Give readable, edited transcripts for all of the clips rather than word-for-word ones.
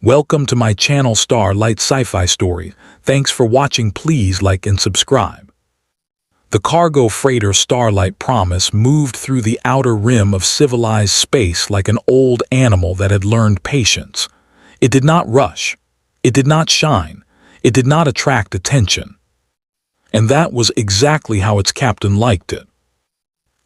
Welcome to my channel Starlight Sci-Fi Stories. Thanks for watching. Please like and subscribe. The cargo freighter Starlight Promise moved through the outer rim of civilized space like an old animal that had learned patience. It did not rush. It did not shine. It did not attract attention. And that was exactly how its captain liked it.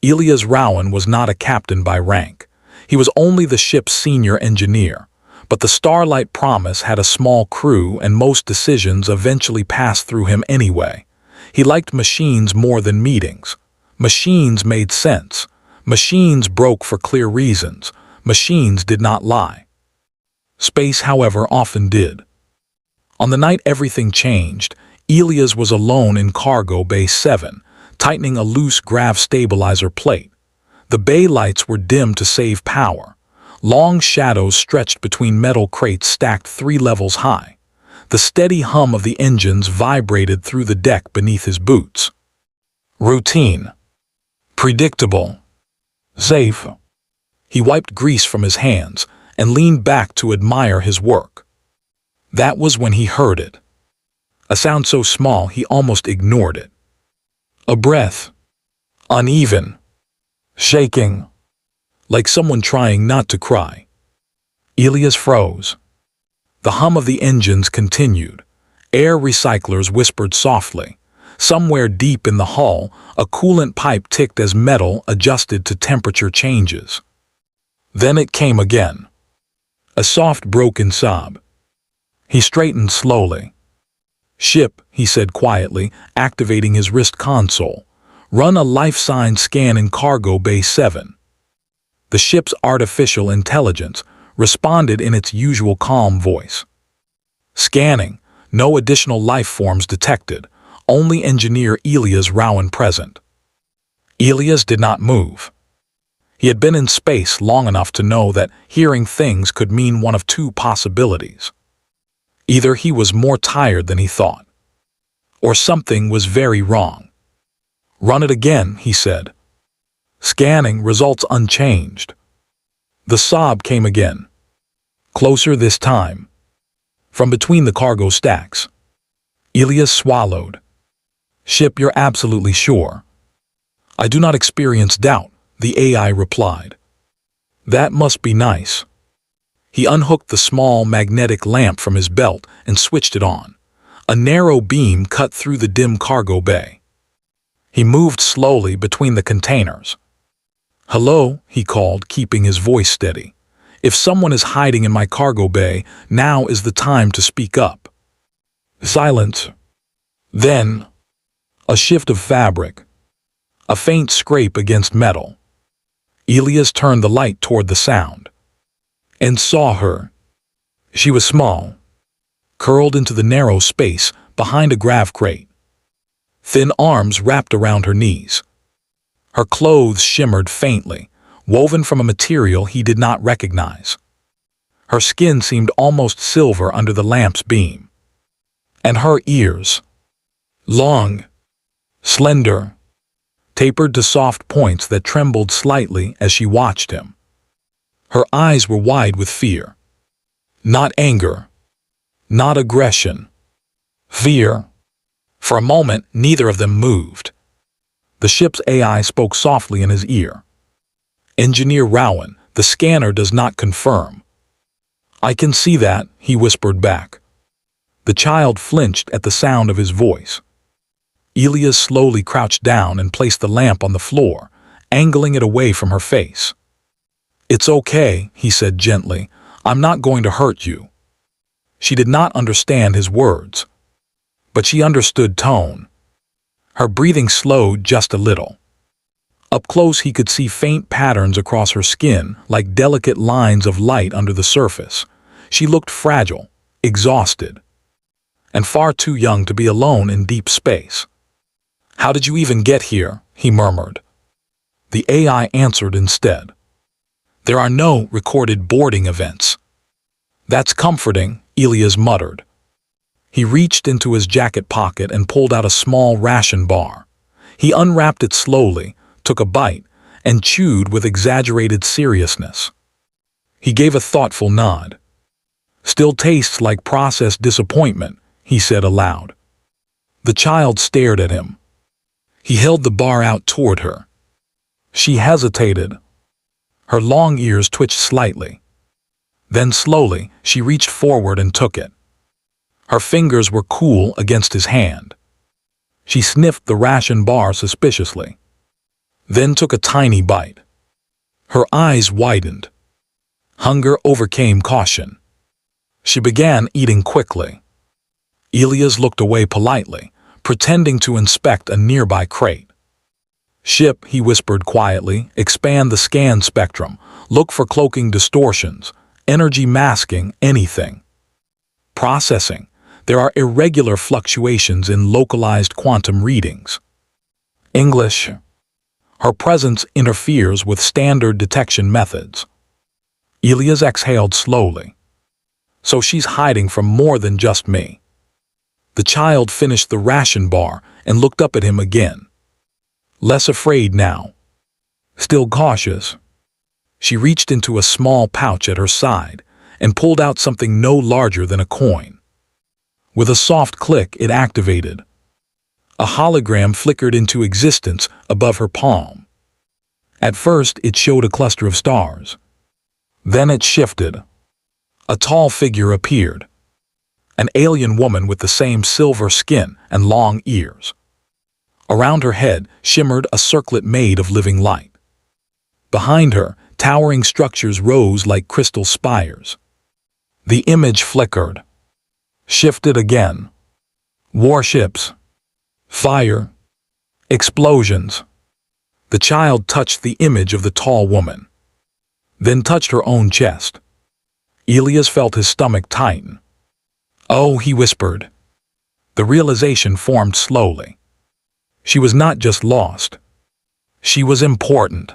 Elias Rowan was not a captain by rank. He was only the ship's senior engineer. But the Starlight Promise had a small crew, and most decisions eventually passed through him anyway. He liked machines more than meetings. Machines made sense. Machines broke for clear reasons. Machines did not lie. Space, however, often did. On the night everything changed, Elias was alone in Cargo Bay 7, tightening a loose grav stabilizer plate. The bay lights were dim to save power. Long shadows stretched between metal crates stacked 3 levels high. The steady hum of the engines vibrated through the deck beneath his boots. Routine. Predictable. Safe. He wiped grease from his hands and leaned back to admire his work. That was when he heard it. A sound so small he almost ignored it. A breath. Uneven. Shaking. Like someone trying not to cry. Elias froze. The hum of the engines continued. Air recyclers whispered softly. Somewhere deep in the hull, a coolant pipe ticked as metal adjusted to temperature changes. Then it came again. A soft, broken sob. He straightened slowly. "Ship," he said quietly, activating his wrist console. "Run a life sign scan in Cargo Bay 7. The ship's artificial intelligence responded in its usual calm voice. Scanning. No additional life forms detected. Only engineer Elias Rowan present. Elias did not move. He had been in space long enough to know that hearing things could mean one of two possibilities. Either he was more tired than he thought, or something was very wrong. "Run it again," he said. Scanning, results unchanged. The sob came again. Closer this time. From between the cargo stacks. Elias swallowed. "Ship, you're absolutely sure?" "I do not experience doubt," the AI replied. "That must be nice." He unhooked the small magnetic lamp from his belt and switched it on. A narrow beam cut through the dim cargo bay. He moved slowly between the containers. "Hello," he called, keeping his voice steady. "If someone is hiding in my cargo bay, now is the time to speak up." Silence. Then, a shift of fabric. A faint scrape against metal. Elias turned the light toward the sound. And saw her. She was small. Curled into the narrow space behind a grav crate. Thin arms wrapped around her knees. Her clothes shimmered faintly, woven from a material he did not recognize. Her skin seemed almost silver under the lamp's beam. And her ears. Long. Slender. Tapered to soft points that trembled slightly as she watched him. Her eyes were wide with fear. Not anger. Not aggression. Fear. For a moment, neither of them moved. The ship's AI spoke softly in his ear. "Engineer Rowan, the scanner does not confirm." "I can see that," he whispered back. The child flinched at the sound of his voice. Elias slowly crouched down and placed the lamp on the floor, angling it away from her face. "It's okay," he said gently. "I'm not going to hurt you." She did not understand his words, but she understood tone. Her breathing slowed just a little. Up close he could see faint patterns across her skin, like delicate lines of light under the surface. She looked fragile, exhausted, and far too young to be alone in deep space. "How did you even get here?" he murmured. The AI answered instead. "There are no recorded boarding events." "That's comforting," Elias muttered. He reached into his jacket pocket and pulled out a small ration bar. He unwrapped it slowly, took a bite, and chewed with exaggerated seriousness. He gave a thoughtful nod. Still tastes like processed disappointment, he said aloud. The child stared at him. He held the bar out toward her. She hesitated. Her long ears twitched slightly. Then slowly, she reached forward and took it. Her fingers were cool against his hand. She sniffed the ration bar suspiciously, then took a tiny bite. Her eyes widened. Hunger overcame caution. She began eating quickly. Elias looked away politely, pretending to inspect a nearby crate. "Ship," he whispered quietly, "expand the scan spectrum. Look for cloaking distortions, energy masking, anything." Processing. There are irregular fluctuations in localized quantum readings. English. Her presence interferes with standard detection methods. Elias exhaled slowly. So she's hiding from more than just me. The child finished the ration bar and looked up at him again. Less afraid now. Still cautious. She reached into a small pouch at her side and pulled out something no larger than a coin. With a soft click, it activated. A hologram flickered into existence above her palm. At first, it showed a cluster of stars. Then it shifted. A tall figure appeared. An alien woman with the same silver skin and long ears. Around her head shimmered a circlet made of living light. Behind her, towering structures rose like crystal spires. The image flickered. Shifted again. Warships. Fire. Explosions. The child touched the image of the tall woman, then touched her own chest. Elias felt his stomach tighten. "Oh," he whispered. The realization formed slowly. She was not just lost. She was important.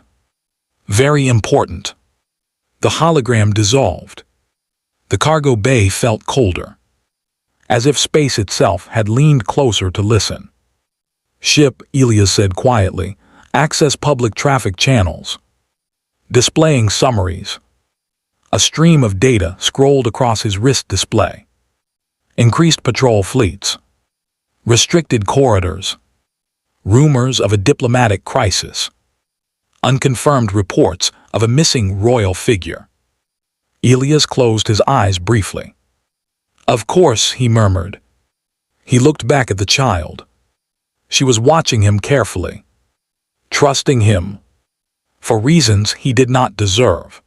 Very important. The hologram dissolved. The cargo bay felt colder, as if space itself had leaned closer to listen. "Ship," Elias said quietly, "access public traffic channels." Displaying summaries. A stream of data scrolled across his wrist display. Increased patrol fleets. Restricted corridors. Rumors of a diplomatic crisis. Unconfirmed reports of a missing royal figure. Elias closed his eyes briefly. "Of course," he murmured. He looked back at the child. She was watching him carefully, trusting him, for reasons he did not deserve.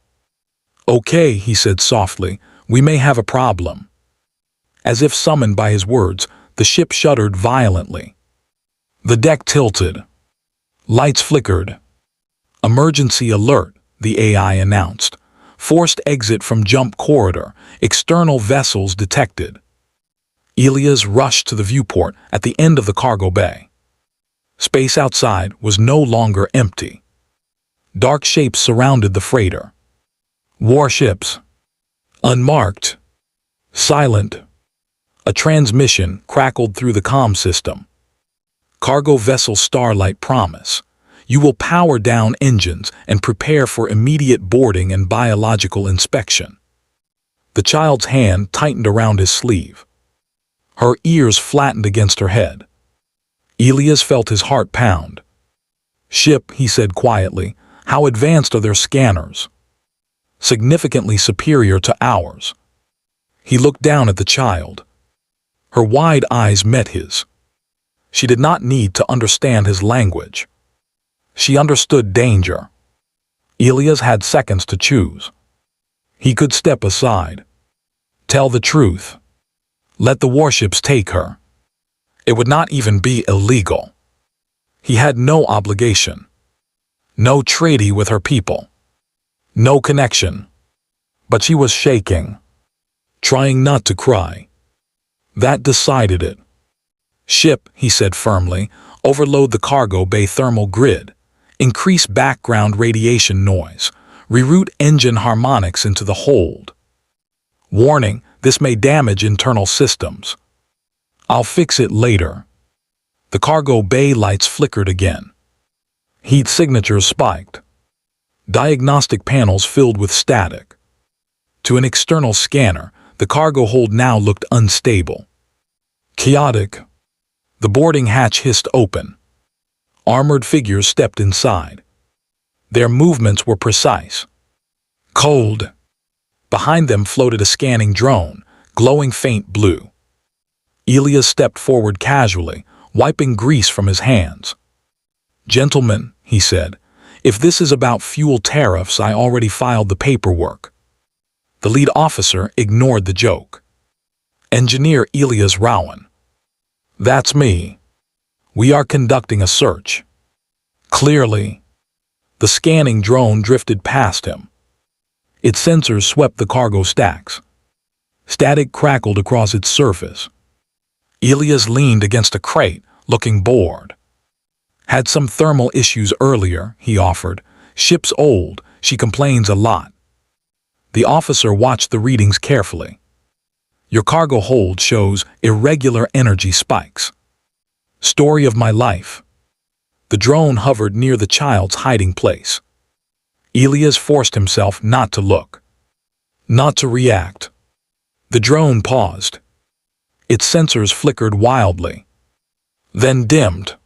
"Okay," he said softly, "we may have a problem." As if summoned by his words, the ship shuddered violently. The deck tilted. Lights flickered. "Emergency alert," the AI announced. "Forced exit from jump corridor. External vessels detected." Elias rushed to the viewport at the end of the cargo bay. Space outside was no longer empty. Dark shapes surrounded the freighter. Warships. Unmarked. Silent. A transmission crackled through the comm system. "Cargo vessel Starlight Promise. You will power down engines and prepare for immediate boarding and biological inspection." The child's hand tightened around his sleeve. Her ears flattened against her head. Elias felt his heart pound. "Ship," he said quietly, "how advanced are their scanners?" "Significantly superior to ours." He looked down at the child. Her wide eyes met his. She did not need to understand his language. She understood danger. Elias had seconds to choose. He could step aside. Tell the truth. Let the warships take her. It would not even be illegal. He had no obligation. No treaty with her people. No connection. But she was shaking, trying not to cry. That decided it. "Ship," he said firmly, "overload the cargo bay thermal grid. Increase background radiation noise. Reroute engine harmonics into the hold. Warning, this may damage internal systems. I'll fix it later." The cargo bay lights flickered again. Heat signatures spiked. Diagnostic panels filled with static. To an external scanner, The cargo hold now looked unstable. Chaotic. The boarding hatch hissed open. Armored figures stepped inside. Their movements were precise. Cold. Behind them floated a scanning drone, glowing faint blue. Elias stepped forward casually, wiping grease from his hands. "Gentlemen," he said, "if this is about fuel tariffs, I already filed the paperwork." The lead officer ignored the joke. "Engineer Elias Rowan." "That's me. We are conducting a search." Clearly. The scanning drone drifted past him. Its sensors swept the cargo stacks. Static crackled across its surface. Elias leaned against a crate, looking bored. "Had some thermal issues earlier," he offered. "Ship's old, she complains a lot." The officer watched the readings carefully. "Your cargo hold shows irregular energy spikes." "Story of my life." The drone hovered near the child's hiding place. Elias forced himself not to look, not to react. The drone paused. Its sensors flickered wildly, then dimmed.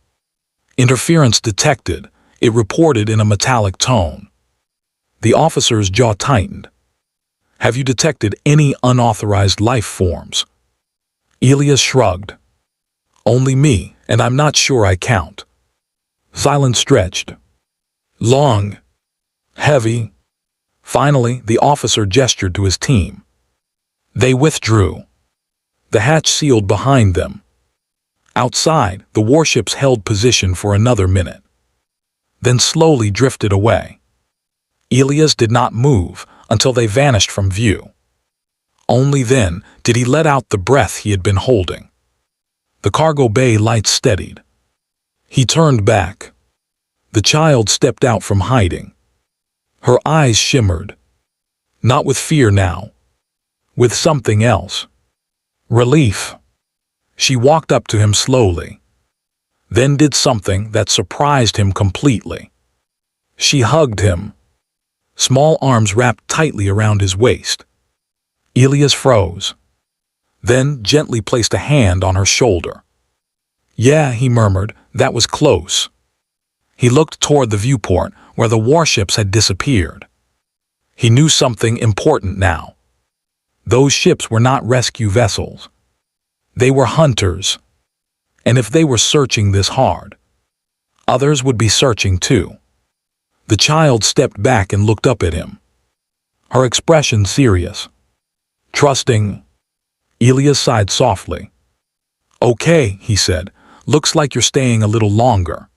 "Interference detected," it reported in a metallic tone. The officer's jaw tightened. "Have you detected any unauthorized life forms?" Elias shrugged. "Only me, and I'm not sure I count." Silence stretched. Long. Heavy. Finally, the officer gestured to his team. They withdrew. The hatch sealed behind them. Outside, the warships held position for another minute, then slowly drifted away. Elias did not move until they vanished from view. Only then did he let out the breath he had been holding. The cargo bay lights steadied. He turned back. The child stepped out from hiding. Her eyes shimmered. Not with fear now. With something else. Relief. She walked up to him slowly. Then did something that surprised him completely. She hugged him. Small arms wrapped tightly around his waist. Elias froze. Then gently placed a hand on her shoulder. "Yeah," he murmured, "that was close." He looked toward the viewport where the warships had disappeared. He knew something important now. Those ships were not rescue vessels. They were hunters. And if they were searching this hard, others would be searching too. The child stepped back and looked up at him. Her expression serious. Trusting. Elias sighed softly. "Okay," he said, "looks like you're staying a little longer."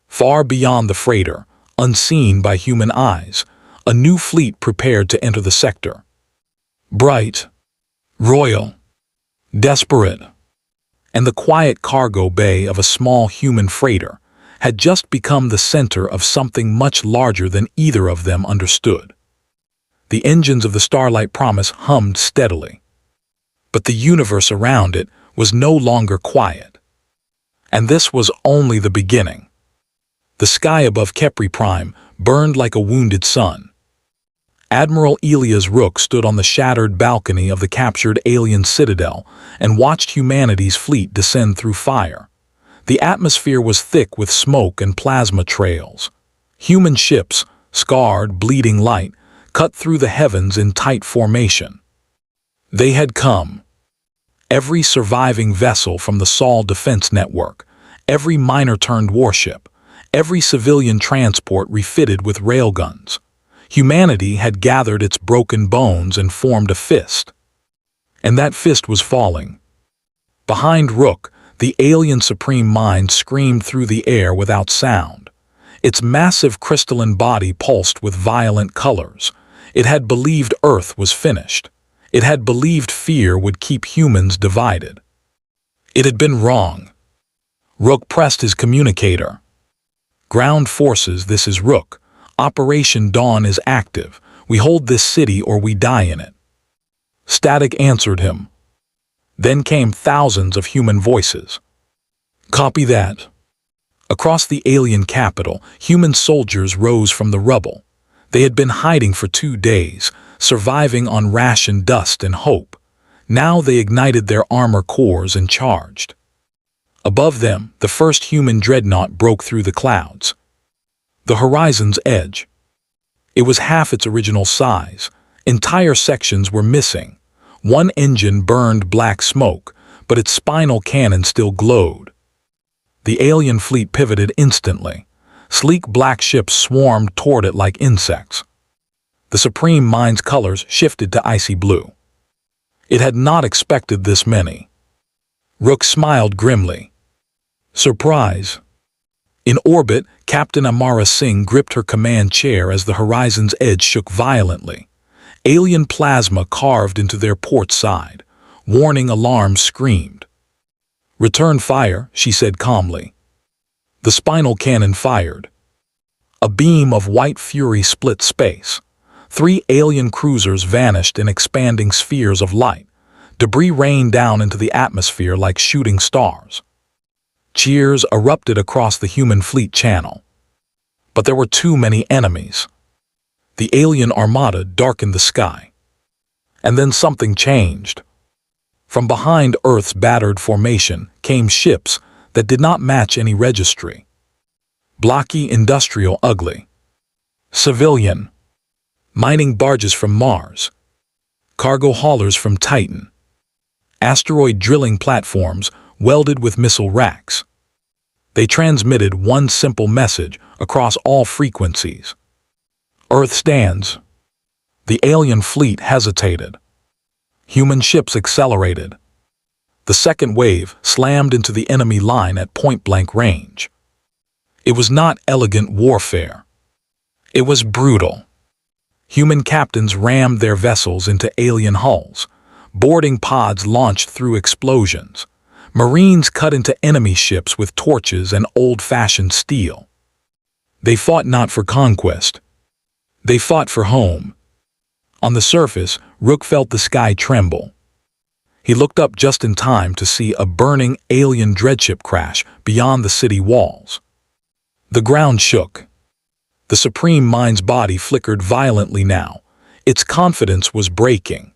Far beyond the freighter, unseen by human eyes, a new fleet prepared to enter the sector. Bright, royal, desperate. And the quiet cargo bay of a small human freighter had just become the center of something much larger than either of them understood. The engines of the Starlight Promise hummed steadily. But the universe around it was no longer quiet. And this was only the beginning. The sky above Kepri Prime burned like a wounded sun. Admiral Elias Rook stood on the shattered balcony of the captured alien citadel and watched humanity's fleet descend through fire. The atmosphere was thick with smoke and plasma trails. Human ships, scarred, bleeding light, cut through the heavens in tight formation. They had come. Every surviving vessel from the Sol Defense Network, every miner-turned warship, every civilian transport refitted with railguns. Humanity had gathered its broken bones and formed a fist. And that fist was falling. Behind Rook, the alien Supreme Mind screamed through the air without sound. Its massive crystalline body pulsed with violent colors. It had believed Earth was finished. It had believed fear would keep humans divided. It had been wrong. Rook pressed his communicator. "Ground forces, this is Rook. Operation Dawn is active. We hold this city or we die in it." Static answered him. Then came thousands of human voices. "Copy that." Across the alien capital, human soldiers rose from the rubble. They had been hiding for 2 days, surviving on ration dust and hope. Now they ignited their armor cores and charged. Above them, the first human dreadnought broke through the clouds. The horizon's edge. It was half its original size. Entire sections were missing. One engine burned black smoke, but its spinal cannon still glowed. The alien fleet pivoted instantly. Sleek black ships swarmed toward it like insects. The Supreme Mind's colors shifted to icy blue. It had not expected this many. Rook smiled grimly. Surprise. In orbit, Captain Amara Singh gripped her command chair as the horizon's edge shook violently. Alien plasma carved into their port side. Warning alarms screamed. Return fire, she said calmly. The spinal cannon fired. A beam of white fury split space. 3 alien cruisers vanished in expanding spheres of light. Debris rained down into the atmosphere like shooting stars. Cheers erupted across the human fleet channel. But there were too many enemies. The alien armada darkened the sky. And then something changed. From behind Earth's battered formation came ships that did not match any registry. Blocky, industrial, ugly. Civilian. Mining barges from Mars. Cargo haulers from Titan. Asteroid drilling platforms welded with missile racks. They transmitted one simple message across all frequencies. Earth stands. The alien fleet hesitated. Human ships accelerated. The second wave slammed into the enemy line at point-blank range. It was not elegant warfare. It was brutal. Human captains rammed their vessels into alien hulls. Boarding pods launched through explosions. Marines cut into enemy ships with torches and old-fashioned steel. They fought not for conquest. They fought for home. On the surface, Rook felt the sky tremble. He looked up just in time to see a burning alien dreadship crash beyond the city walls. The ground shook. The Supreme Mind's body flickered violently now. Its confidence was breaking.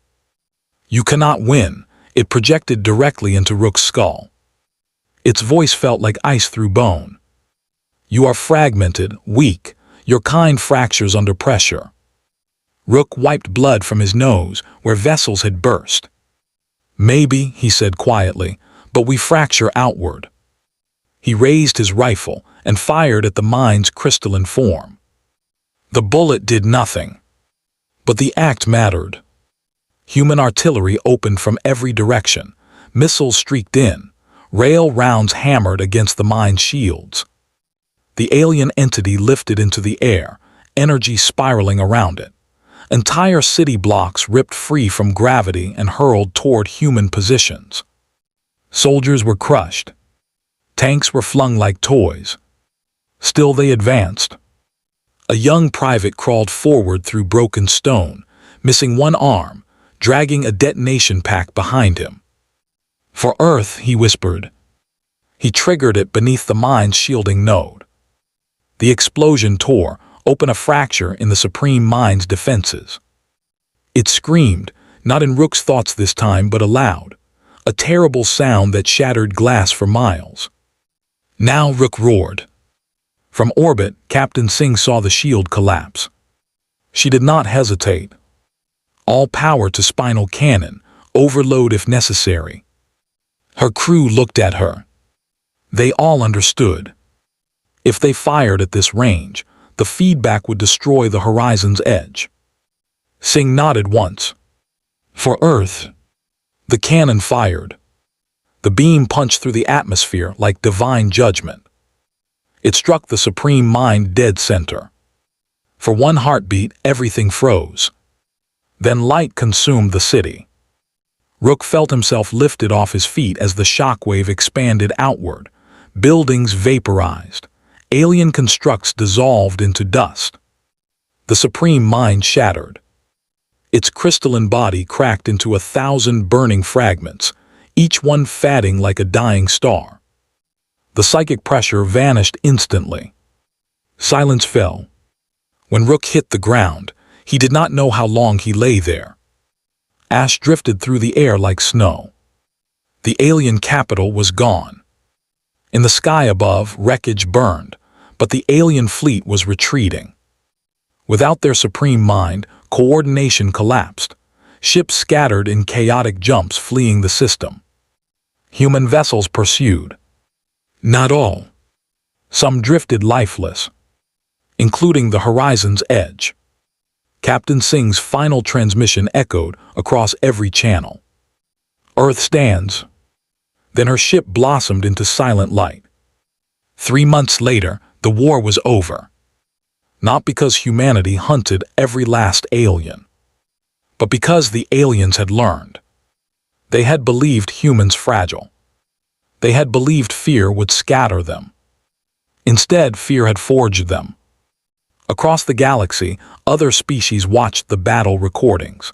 You cannot win, it projected directly into Rook's skull. Its voice felt like ice through bone. You are fragmented, weak, your kind fractures under pressure. Rook wiped blood from his nose where vessels had burst. Maybe, he said quietly, but we fracture outward. He raised his rifle and fired at the mind's crystalline form. The bullet did nothing. But the act mattered. Human artillery opened from every direction. Missiles streaked in. Rail rounds hammered against the mind's shields. The alien entity lifted into the air, energy spiraling around it. Entire city blocks ripped free from gravity and hurled toward human positions. Soldiers were crushed. Tanks were flung like toys. Still they advanced. A young private crawled forward through broken stone, missing one arm, dragging a detonation pack behind him. For Earth, he whispered. He triggered it beneath the mind's shielding node. The explosion tore open a fracture in the Supreme Mind's defenses. It screamed, not in Rook's thoughts this time, but aloud, a terrible sound that shattered glass for miles. Now Rook roared. From orbit, Captain Singh saw the shield collapse. She did not hesitate. All power to spinal cannon, overload if necessary. Her crew looked at her. They all understood. If they fired at this range, the feedback would destroy the horizon's edge. Singh nodded once. For Earth. The cannon fired. The beam punched through the atmosphere like divine judgment. It struck the Supreme Mind dead center. For one heartbeat, everything froze. Then light consumed the city. Rook felt himself lifted off his feet as the shockwave expanded outward. Buildings vaporized. Alien constructs dissolved into dust. The Supreme Mind shattered. Its crystalline body cracked into 1,000 burning fragments, each one fading like a dying star. The psychic pressure vanished instantly. Silence fell. When Rook hit the ground, He did not know how long he lay there. Ash drifted through the air like snow. The alien capital was gone. In the sky above, wreckage burned, but the alien fleet was retreating. Without their supreme mind, coordination collapsed. Ships scattered in chaotic jumps fleeing the system. Human vessels pursued. Not all. Some drifted lifeless, including the horizon's edge. Captain Singh's final transmission echoed across every channel. Earth stands. Then her ship blossomed into silent light. 3 months later, the war was over. Not because humanity hunted every last alien, but because the aliens had learned. They had believed humans fragile. They had believed fear would scatter them. Instead, fear had forged them. Across the galaxy, other species watched the battle recordings.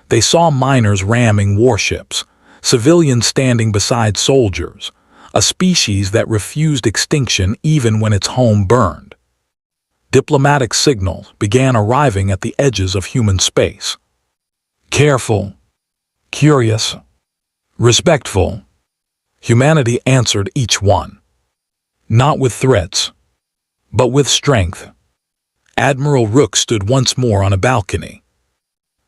They saw miners ramming warships, civilians standing beside soldiers, a species that refused extinction even when its home burned. Diplomatic signals began arriving at the edges of human space. Careful, curious, respectful. Humanity answered each one. Not with threats, but with strength. Admiral Rook stood once more on a balcony.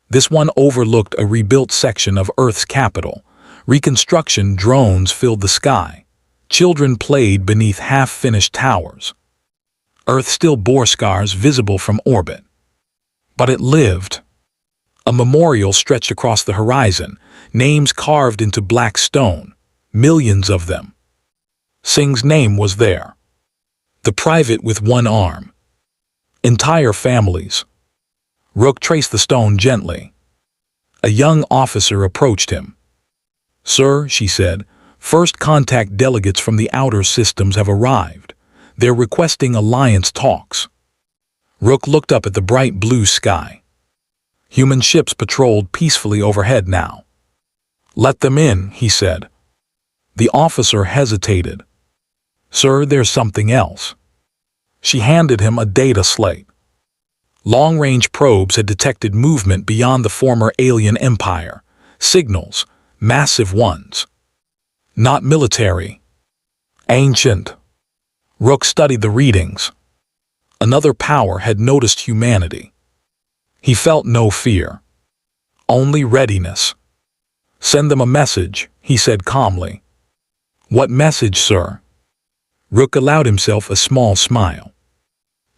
This one overlooked a rebuilt section of Earth's capital. Reconstruction drones filled the sky. Children played beneath half-finished towers. Earth still bore scars visible from orbit. But it lived. A memorial stretched across the horizon, names carved into black stone, millions of them. Singh's name was there. The private with one arm. Entire families. Rook traced the stone gently. A young officer approached him. "Sir," she said, "first contact delegates from the outer systems have arrived. They're requesting alliance talks." Rook looked up at the bright blue sky. Human ships patrolled peacefully overhead now. "Let them in," he said. The officer hesitated. "Sir, there's something else." She handed him a data slate. Long-range probes had detected movement beyond the former alien empire. Signals, massive ones. Not military. Ancient. Rook studied the readings. Another power had noticed humanity. He felt no fear. Only readiness. "Send them a message," he said calmly. "What message, sir?" Rook allowed himself a small smile.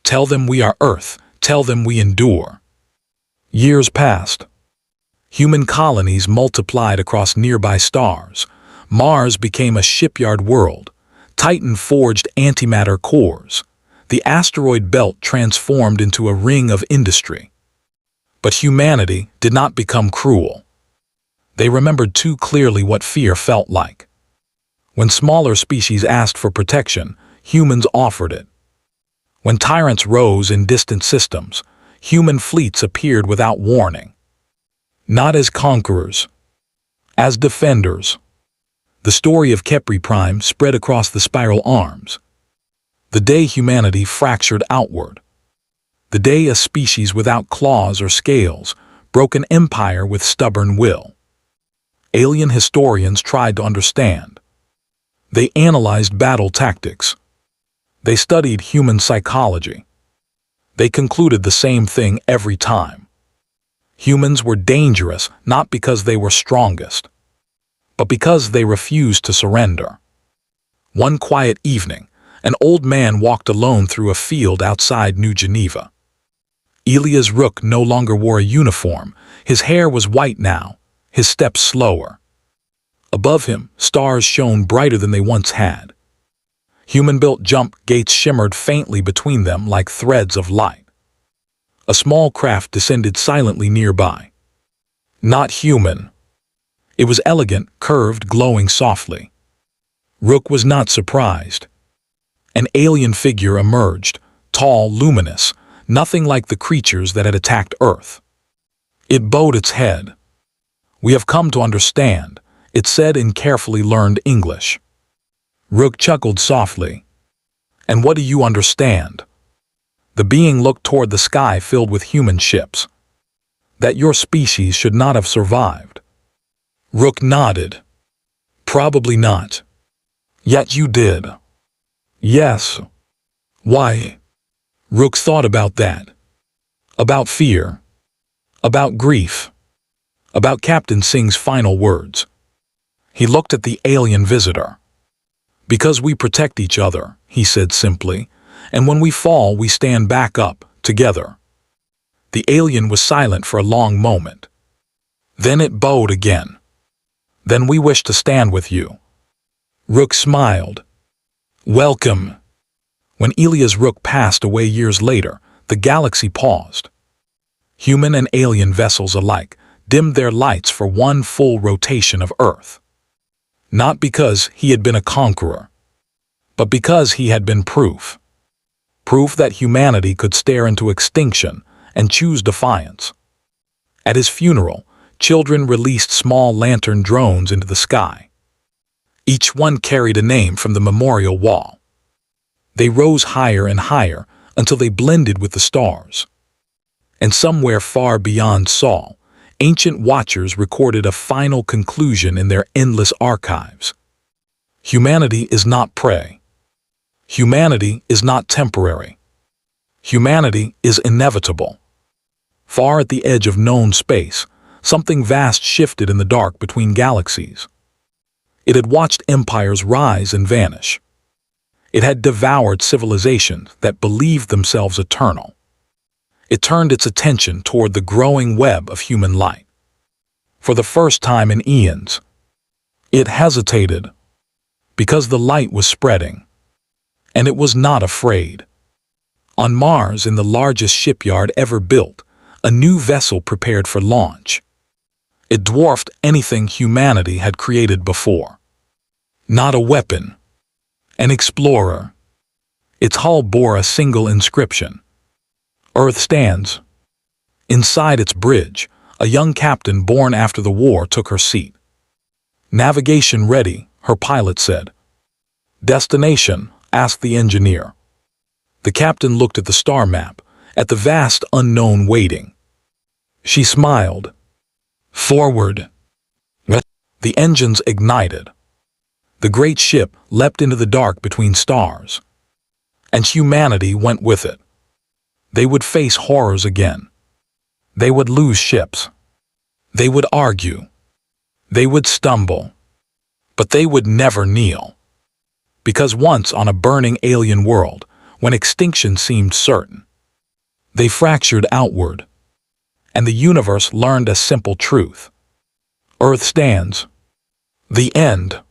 "Tell them we are Earth. Tell them we endure." Years passed. Human colonies multiplied across nearby stars. Mars became a shipyard world. Titan forged antimatter cores. The asteroid belt transformed into a ring of industry. But humanity did not become cruel. They remembered too clearly what fear felt like. When smaller species asked for protection, humans offered it. When tyrants rose in distant systems, human fleets appeared without warning. Not as conquerors, as defenders. The story of Kepri Prime spread across the spiral arms. The day humanity fractured outward. The day a species without claws or scales broke an empire with stubborn will. Alien historians tried to understand. They analyzed battle tactics. They studied human psychology. They concluded the same thing every time. Humans were dangerous not because they were strongest, but because they refused to surrender. One quiet evening, an old man walked alone through a field outside New Geneva. Elias Rook no longer wore a uniform. His hair was white now, his steps slower. Above him, stars shone brighter than they once had. Human-built jump gates shimmered faintly between them like threads of light. A small craft descended silently nearby. Not human. It was elegant, curved, glowing softly. Rook was not surprised. An alien figure emerged, tall, luminous, nothing like the creatures that had attacked Earth. It bowed its head. "We have come to understand," it said in carefully learned English. Rook chuckled softly. "And what do you understand?" The being looked toward the sky filled with human ships. That your species should not have survived. Rook nodded. Probably not. Yet you did. Yes. Why? Rook thought about that. About fear. About grief. About Captain Singh's final words. He looked at the alien visitor. Because we protect each other, he said simply, and when we fall, we stand back up, together. The alien was silent for a long moment. Then it bowed again. Then we wish to stand with you. Rook smiled. Welcome. When Elias Rook passed away years later, the galaxy paused. Human and alien vessels alike dimmed their lights for one full rotation of Earth. Not because he had been a conqueror, but because he had been proof. Proof that humanity could stare into extinction and choose defiance. At his funeral, children released small lantern drones into the sky. Each one carried a name from the memorial wall. They rose higher and higher until they blended with the stars. And somewhere far beyond Saul, ancient watchers recorded a final conclusion in their endless archives. Humanity is not prey. Humanity is not temporary. Humanity is inevitable. Far at the edge of known space, something vast shifted in the dark between galaxies. It had watched empires rise and vanish. It had devoured civilizations that believed themselves eternal. It turned its attention toward the growing web of human light. For the first time in eons, it hesitated, because the light was spreading, and it was not afraid. On Mars, in the largest shipyard ever built, a new vessel prepared for launch. It dwarfed anything humanity had created before. Not a weapon, an explorer. Its hull bore a single inscription: Earth stands. Inside its bridge, a young captain born after the war took her seat. Navigation ready, her pilot said. Destination? Asked the engineer. The captain looked at the star map, at the vast unknown waiting. She smiled. Forward. The engines ignited. The great ship leapt into the dark between stars. And humanity went with it. They would face horrors again. They would lose ships. They would argue. They would stumble. But they would never kneel. Because once on a burning alien world, when extinction seemed certain, they fractured outward. And the universe learned a simple truth. Earth stands. The end.